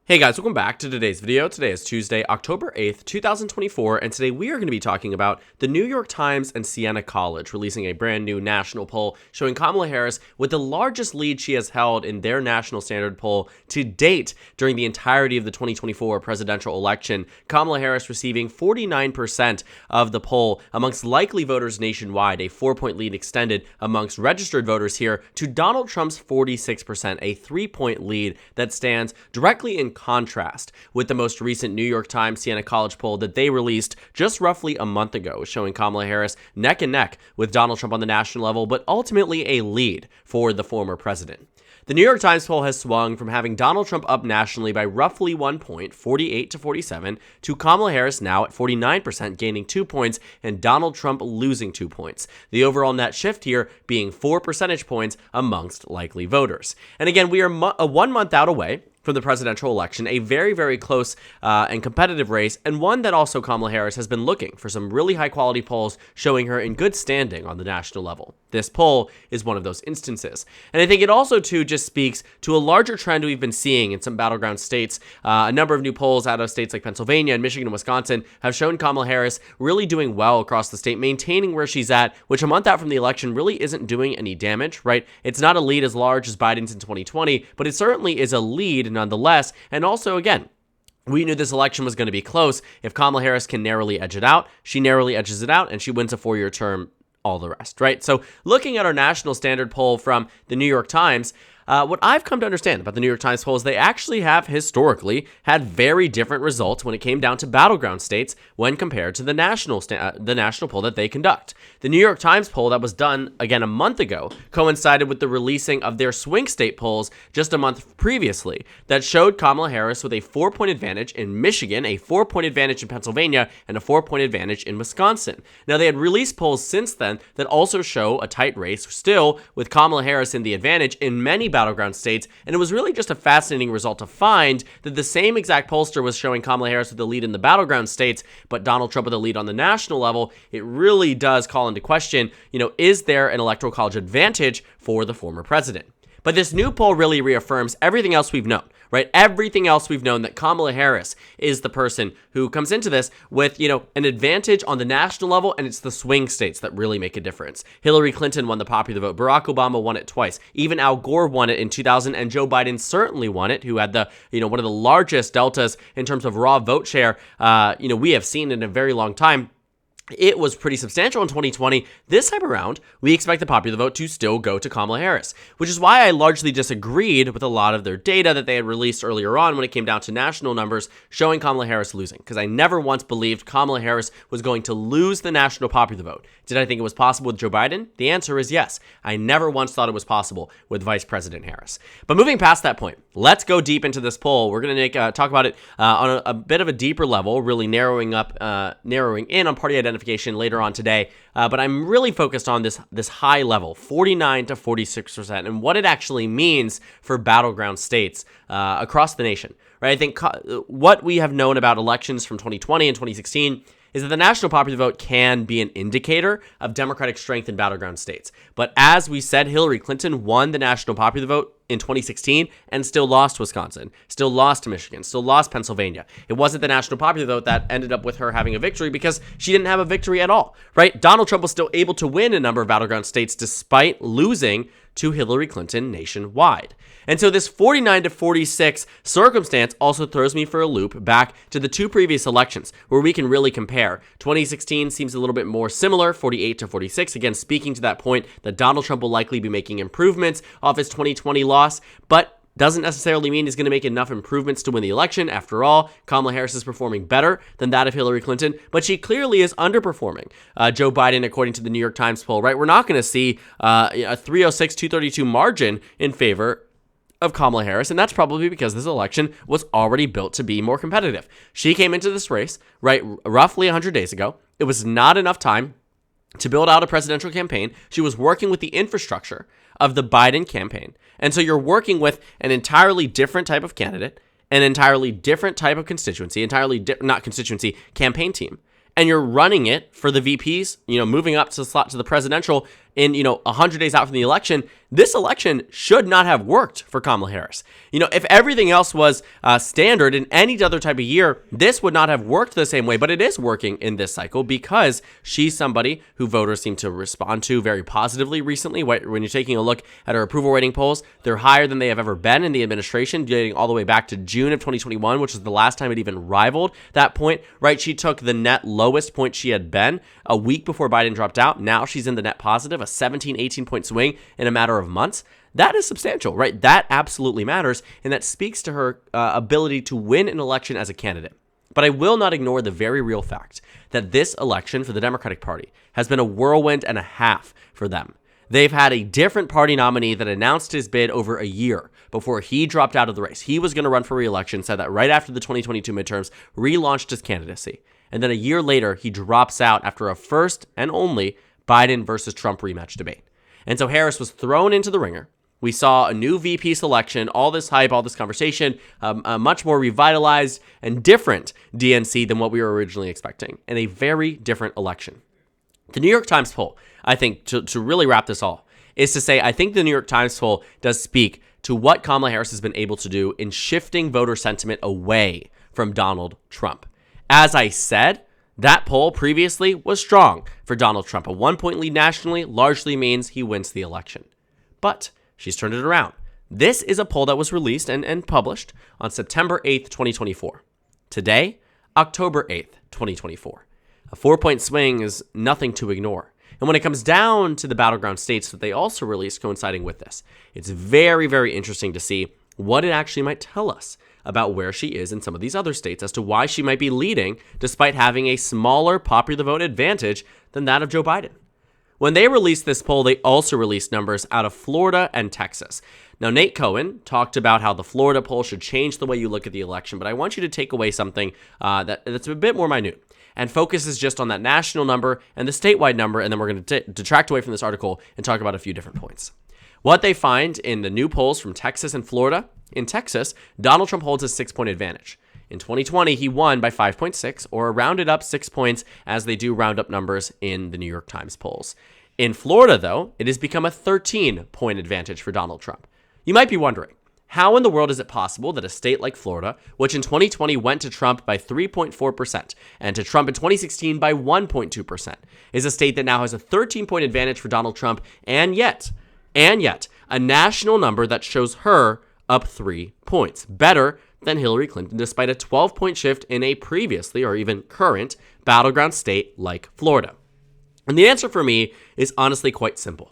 Hey guys, welcome back to today's video. Today is Tuesday, October 8th, 2024, and today we are going to be talking about the New York Times and Siena College releasing a brand new national poll showing Kamala Harris with the largest lead she has held in their national standard poll to date during the entirety of the 2024 presidential election. Kamala Harris receiving 49% of the poll amongst likely voters nationwide, a 4-point lead extended amongst registered voters here to Donald Trump's 46%, a 3-point lead that stands directly in contrast with the most recent New York Times Siena College poll that they released just roughly a month ago, showing Kamala Harris neck and neck with Donald Trump on the national level, but ultimately a lead for the former president. The New York Times poll has swung from having Donald Trump up nationally by roughly 1 point, 48 to 47, to Kamala Harris now at 49%, gaining 2 points, and Donald Trump losing 2 points. The overall net shift here being 4 percentage points amongst likely voters. And again, we are 1 month out away from the presidential election, a very, very close and competitive race, and one that also Kamala Harris has been looking for some really high-quality polls showing her in good standing on the national level. This poll is one of those instances. And I think it also, too, just speaks to a larger trend we've been seeing in some battleground states. A number of new polls out of states like Pennsylvania and Michigan and Wisconsin have shown Kamala Harris really doing well across the state, maintaining where she's at, which a month out from the election really isn't doing any damage, right? It's not a lead as large as Biden's in 2020, but it certainly is a lead nonetheless. And also, again, we knew this election was going to be close. If Kamala Harris can narrowly edge it out, she narrowly edges it out, and she wins a 4-year term, all the rest, right? So looking at our national standard poll from the New York Times, what I've come to understand about the New York Times poll is they actually have historically had very different results when it came down to battleground states when compared to the national poll that they conduct. The New York Times poll that was done, again, a month ago coincided with the releasing of their swing state polls just a month previously that showed Kamala Harris with a 4-point advantage in Michigan, a 4-point advantage in Pennsylvania, and a 4-point advantage in Wisconsin. Now, they had released polls since then that also show a tight race still with Kamala Harris in the advantage in many battleground states, and it was really just a fascinating result to find that the same exact pollster was showing Kamala Harris with the lead in the battleground states, but Donald Trump with the lead on the national level. It really does call into question, is there an electoral college advantage for the former president? But this new poll really reaffirms everything else we've known, right? Everything else we've known, that Kamala Harris is the person who comes into this with, an advantage on the national level, and it's the swing states that really make a difference. Hillary Clinton won the popular vote. Barack Obama won it twice. Even Al Gore won it in 2000, and Joe Biden certainly won it, who had the, one of the largest deltas in terms of raw vote share, we have seen in a very long time. It was pretty substantial in 2020. This time around, we expect the popular vote to still go to Kamala Harris, which is why I largely disagreed with a lot of their data that they had released earlier on when it came down to national numbers showing Kamala Harris losing, because I never once believed Kamala Harris was going to lose the national popular vote. Did I think it was possible with Joe Biden? The answer is yes. I never once thought it was possible with Vice President Harris. But moving past that point, let's go deep into this poll. We're going to talk about it on a bit of a deeper level, really narrowing in on party identification later on today, but I'm really focused on this high level, 49 to 46%, and what it actually means for battleground states across the nation, right? I think what we have known about elections from 2020 and 2016 is that the national popular vote can be an indicator of Democratic strength in battleground states. But as we said, Hillary Clinton won the national popular vote in 2016 and still lost Wisconsin, still lost Michigan, still lost Pennsylvania. It wasn't the national popular vote that ended up with her having a victory because she didn't have a victory at all, right? Donald Trump was still able to win a number of battleground states despite losing to Hillary Clinton nationwide. And so this 49 to 46 circumstance also throws me for a loop back to the two previous elections where we can really compare. 2016 seems a little bit more similar, 48 to 46, again, speaking to that point that Donald Trump will likely be making improvements off his 2020 loss, but doesn't necessarily mean he's going to make enough improvements to win the election. After all, Kamala Harris is performing better than that of Hillary Clinton, but she clearly is underperforming Joe Biden, according to the New York Times poll, right? We're not going to see a 306-232 margin in favor of Kamala Harris, and that's probably because this election was already built to be more competitive. She came into this race, right, roughly 100 days ago. It was not enough time to build out a presidential campaign. She was working with the infrastructure of the Biden campaign. And so you're working with an entirely different type of candidate, an entirely different type of constituency, campaign team. And you're running it for the VPs, moving up to the slot to the presidential in, 100 days out from the election, this election should not have worked for Kamala Harris. If everything else was standard in any other type of year, this would not have worked the same way, but it is working in this cycle because she's somebody who voters seem to respond to very positively recently. When you're taking a look at her approval rating polls, they're higher than they have ever been in the administration, dating all the way back to June of 2021, which was the last time it even rivaled that point, right? She took the net lowest point she had been a week before Biden dropped out. Now she's in the net positive, a 17, 18-point swing in a matter of months. That is substantial, right? That absolutely matters, and that speaks to her ability to win an election as a candidate. But I will not ignore the very real fact that this election for the Democratic Party has been a whirlwind and a half for them. They've had a different party nominee that announced his bid over a year before he dropped out of the race. He was going to run for re-election, said that right after the 2022 midterms, relaunched his candidacy. And then a year later, he drops out after a first and only Biden versus Trump rematch debate. And so Harris was thrown into the ringer. We saw a new VP selection, all this hype, all this conversation, a much more revitalized and different DNC than what we were originally expecting, and a very different election. The New York Times poll, I think, to really wrap this all, is to say I think the New York Times poll does speak to what Kamala Harris has been able to do in shifting voter sentiment away from Donald Trump. As I said, that poll previously was strong for Donald Trump. A 1-point lead nationally largely means he wins the election. But she's turned it around. This is a poll that was released and published on September 8th, 2024. Today, October 8th, 2024. A 4-point swing is nothing to ignore. And when it comes down to the battleground states that they also released coinciding with this, it's very, very interesting to see what it actually might tell us about where she is in some of these other states as to why she might be leading despite having a smaller popular vote advantage than that of Joe Biden. When they released this poll, they also released numbers out of Florida and Texas. Now, Nate Cohen talked about how the Florida poll should change the way you look at the election, but I want you to take away something that's a bit more minute and focuses just on that national number and the statewide number, and then we're going to detract away from this article and talk about a few different points. What they find in the new polls from Texas and Florida: in Texas, Donald Trump holds a 6-point advantage. In 2020, he won by 5.6, or rounded up 6 points, as they do round up numbers in the New York Times polls. In Florida, though, it has become a 13-point advantage for Donald Trump. You might be wondering, how in the world is it possible that a state like Florida, which in 2020 went to Trump by 3.4% and to Trump in 2016 by 1.2%, is a state that now has a 13-point advantage for Donald Trump, and yet, a national number that shows her up 3 points, better than Hillary Clinton, despite a 12-point shift in a previously or even current battleground state like Florida? And the answer for me is honestly quite simple.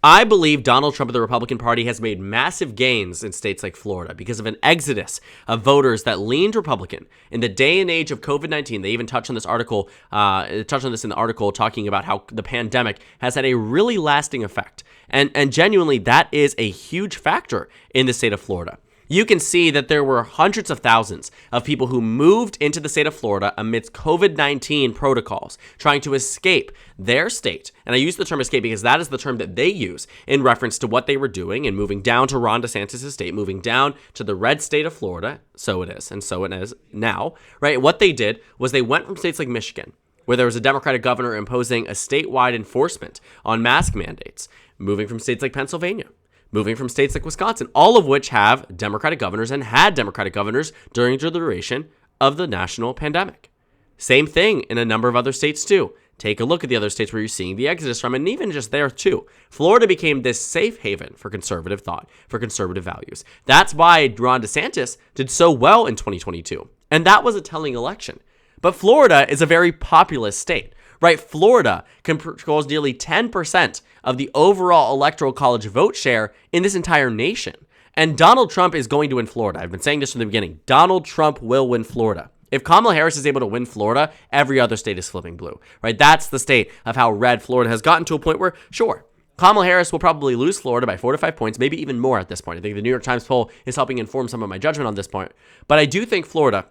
I believe Donald Trump of the Republican Party has made massive gains in states like Florida because of an exodus of voters that leaned Republican in the day and age of COVID-19. They even touched on this article, in the article, talking about how the pandemic has had a really lasting effect. And genuinely, that is a huge factor in the state of Florida. You can see that there were hundreds of thousands of people who moved into the state of Florida amidst COVID-19 protocols, trying to escape their state. And I use the term escape because that is the term that they use in reference to what they were doing and moving down to Ron DeSantis' state, moving down to the red state of Florida. So it is, and so it is now, right? What they did was they went from states like Michigan, where there was a Democratic governor imposing a statewide enforcement on mask mandates, moving from states like Pennsylvania, moving from states like Wisconsin, all of which have Democratic governors and had Democratic governors during the duration of the national pandemic. Same thing in a number of other states too. Take a look at the other states where you're seeing the exodus from, and even just there too. Florida became this safe haven for conservative thought, for conservative values. That's why Ron DeSantis did so well in 2022. And that was a telling election. But Florida is a very populous state, right? Florida controls nearly 10% of the overall Electoral College vote share in this entire nation. And Donald Trump is going to win Florida. I've been saying this from the beginning. Donald Trump will win Florida. If Kamala Harris is able to win Florida, every other state is flipping blue, right? That's the state of how red Florida has gotten to a point where, sure, Kamala Harris will probably lose Florida by 4 to 5 points, maybe even more at this point. I think the New York Times poll is helping inform some of my judgment on this point. But I do think Florida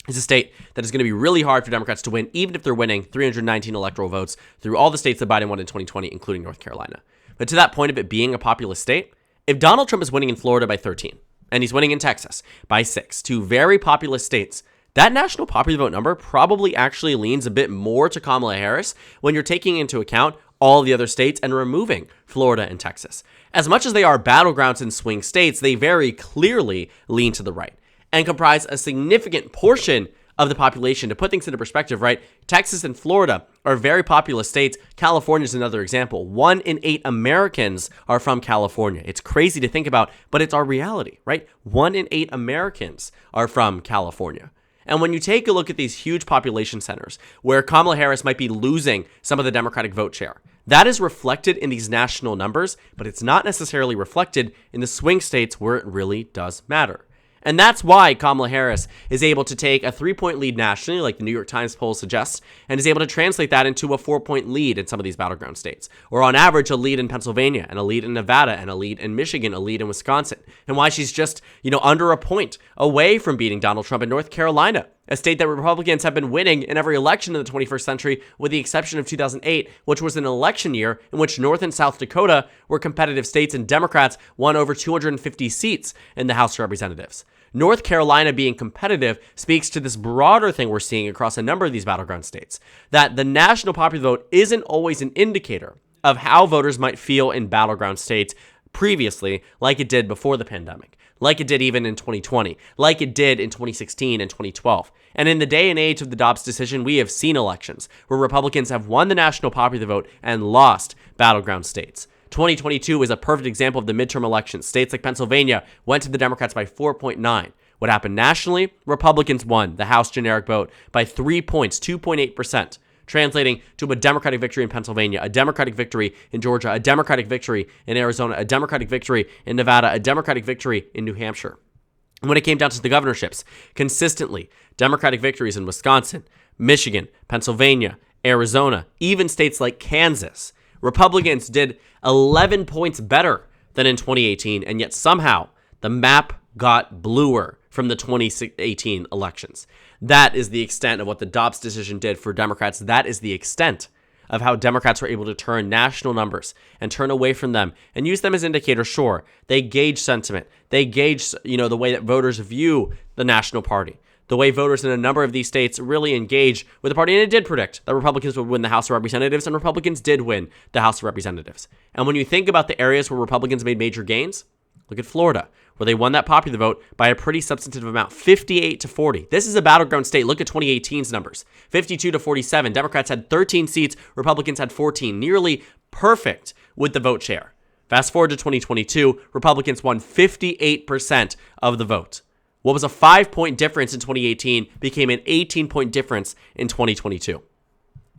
is a state that is going to be really hard for Democrats to win, even if they're winning 319 electoral votes through all the states that Biden won in 2020, including North Carolina. But to that point of it being a populous state, if Donald Trump is winning in Florida by 13, and he's winning in Texas by 6, two very populous states, that national popular vote number probably actually leans a bit more to Kamala Harris when you're taking into account all the other states and removing Florida and Texas. As much as they are battlegrounds in swing states, they very clearly lean to the right and comprise a significant portion of the population. To put things into perspective, right? Texas and Florida are very populous states. California is another example. 1 in 8 Americans are from California. It's crazy to think about, but it's our reality, right? 1 in 8 Americans are from California. And when you take a look at these huge population centers where Kamala Harris might be losing some of the Democratic vote share, that is reflected in these national numbers, but it's not necessarily reflected in the swing states where it really does matter. And that's why Kamala Harris is able to take a 3-point lead nationally, like the New York Times poll suggests, and is able to translate that into a 4-point lead in some of these battleground states. Or on average, a lead in Pennsylvania, and a lead in Nevada, and a lead in Michigan, a lead in Wisconsin. And why she's just, under a point away from beating Donald Trump in North Carolina, a state that Republicans have been winning in every election in the 21st century, with the exception of 2008, which was an election year in which North and South Dakota were competitive states and Democrats won over 250 seats in the House of Representatives. North Carolina being competitive speaks to this broader thing we're seeing across a number of these battleground states, that the national popular vote isn't always an indicator of how voters might feel in battleground states previously, like it did before the pandemic, like it did even in 2020, like it did in 2016 and 2012. And in the day and age of the Dobbs decision, we have seen elections where Republicans have won the national popular vote and lost battleground states. 2022 is a perfect example of the midterm elections. States like Pennsylvania went to the Democrats by 4.9. What happened nationally? Republicans won the House generic vote by 3 points, 2.8%, translating to a Democratic victory in Pennsylvania, a Democratic victory in Georgia, a Democratic victory in Arizona, a Democratic victory in Nevada, a Democratic victory in New Hampshire. And when it came down to the governorships, consistently, Democratic victories in Wisconsin, Michigan, Pennsylvania, Arizona, even states like Kansas. Republicans did 11 points better than in 2018, and yet somehow the map got bluer from the 2018 elections. That is the extent of what the Dobbs decision did for Democrats. That is the extent of how Democrats were able to turn national numbers and turn away from them and use them as indicators. Sure, they gauge sentiment. They gauge, the way that voters view the national party, the way voters in a number of these states really engage with the party. And it did predict that Republicans would win the House of Representatives, and Republicans did win the House of Representatives. And when you think about the areas where Republicans made major gains, look at Florida, where they won that popular vote by a pretty substantive amount, 58-40. This is a battleground state. Look at 2018's numbers, 52-47. Democrats had 13 seats, Republicans had 14, nearly perfect with the vote share. Fast forward to 2022, Republicans won 58% of the vote. What was a 5-point difference in 2018 became an 18-point difference in 2022.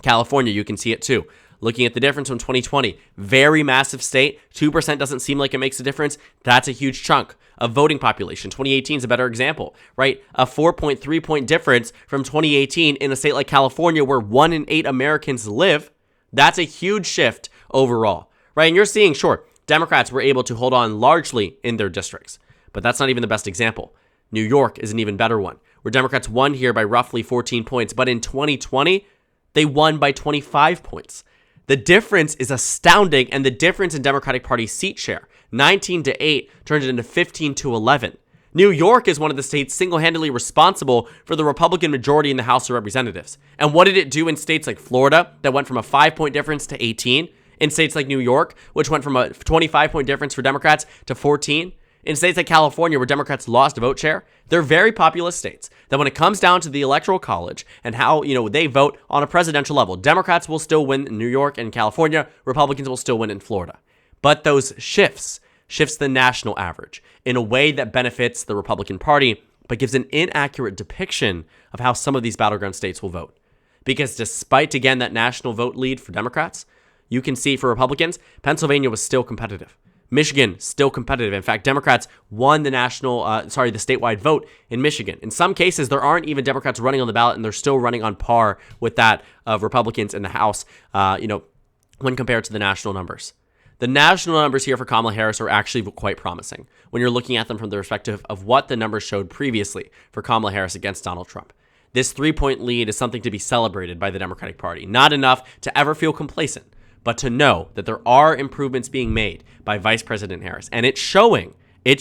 California, you can see it too. Looking at the difference from 2020, very massive state, 2% doesn't seem like it makes a difference. That's a huge chunk of voting population. 2018 is a better example, right? A 4.3-point difference from 2018 in a state like California where 1 in 8 Americans live. That's a huge shift overall, right? And you're seeing, sure, Democrats were able to hold on largely in their districts, but that's not even the best example. New York is an even better one, where Democrats won here by roughly 14 points, but in 2020, they won by 25 points. The difference is astounding, and the difference in Democratic Party seat share, 19-8, turned it into 15-11. New York is one of the states single-handedly responsible for the Republican majority in the House of Representatives. And what did it do in states like Florida, that went from a 5-point difference to 18? In states like New York, which went from a 25-point difference for Democrats to 14? In states like California, where Democrats lost vote share, they're very populous states that when it comes down to the Electoral College and how, they vote on a presidential level, Democrats will still win in New York and California, Republicans will still win in Florida. But those shifts the national average in a way that benefits the Republican Party, but gives an inaccurate depiction of how some of these battleground states will vote. Because despite, again, that national vote lead for Democrats, you can see for Republicans, Pennsylvania was still competitive. Michigan, still competitive. In fact, Democrats won the statewide vote in Michigan. In some cases, there aren't even Democrats running on the ballot, and they're still running on par with that of Republicans in the House, when compared to the national numbers. The national numbers here for Kamala Harris are actually quite promising when you're looking at them from the perspective of what the numbers showed previously for Kamala Harris against Donald Trump. This 3-point lead is something to be celebrated by the Democratic Party. Not enough to ever feel complacent, but to know that there are improvements being made by Vice President Harris. And it's showing in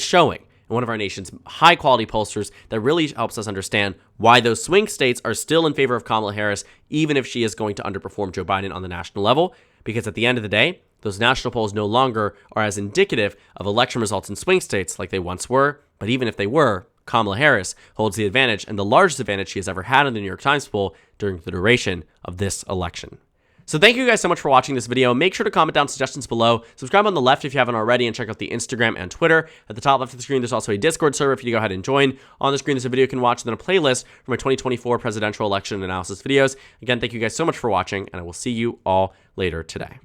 one of our nation's high-quality pollsters that really helps us understand why those swing states are still in favor of Kamala Harris, even if she is going to underperform Joe Biden on the national level. because at the end of the day, those national polls no longer are as indicative of election results in swing states like they once were, but even if they were, Kamala Harris holds the advantage and the largest advantage she has ever had in the New York Times poll during the duration of this election. So thank you guys so much for watching this video. Make sure to comment down suggestions below. Subscribe on the left if you haven't already, and check out the Instagram and Twitter. At the top left of the screen, there's also a Discord server for you to go ahead and join. On the screen, there's a video you can watch, and then a playlist for my 2024 presidential election analysis videos. Again, thank you guys so much for watching, and I will see you all later today.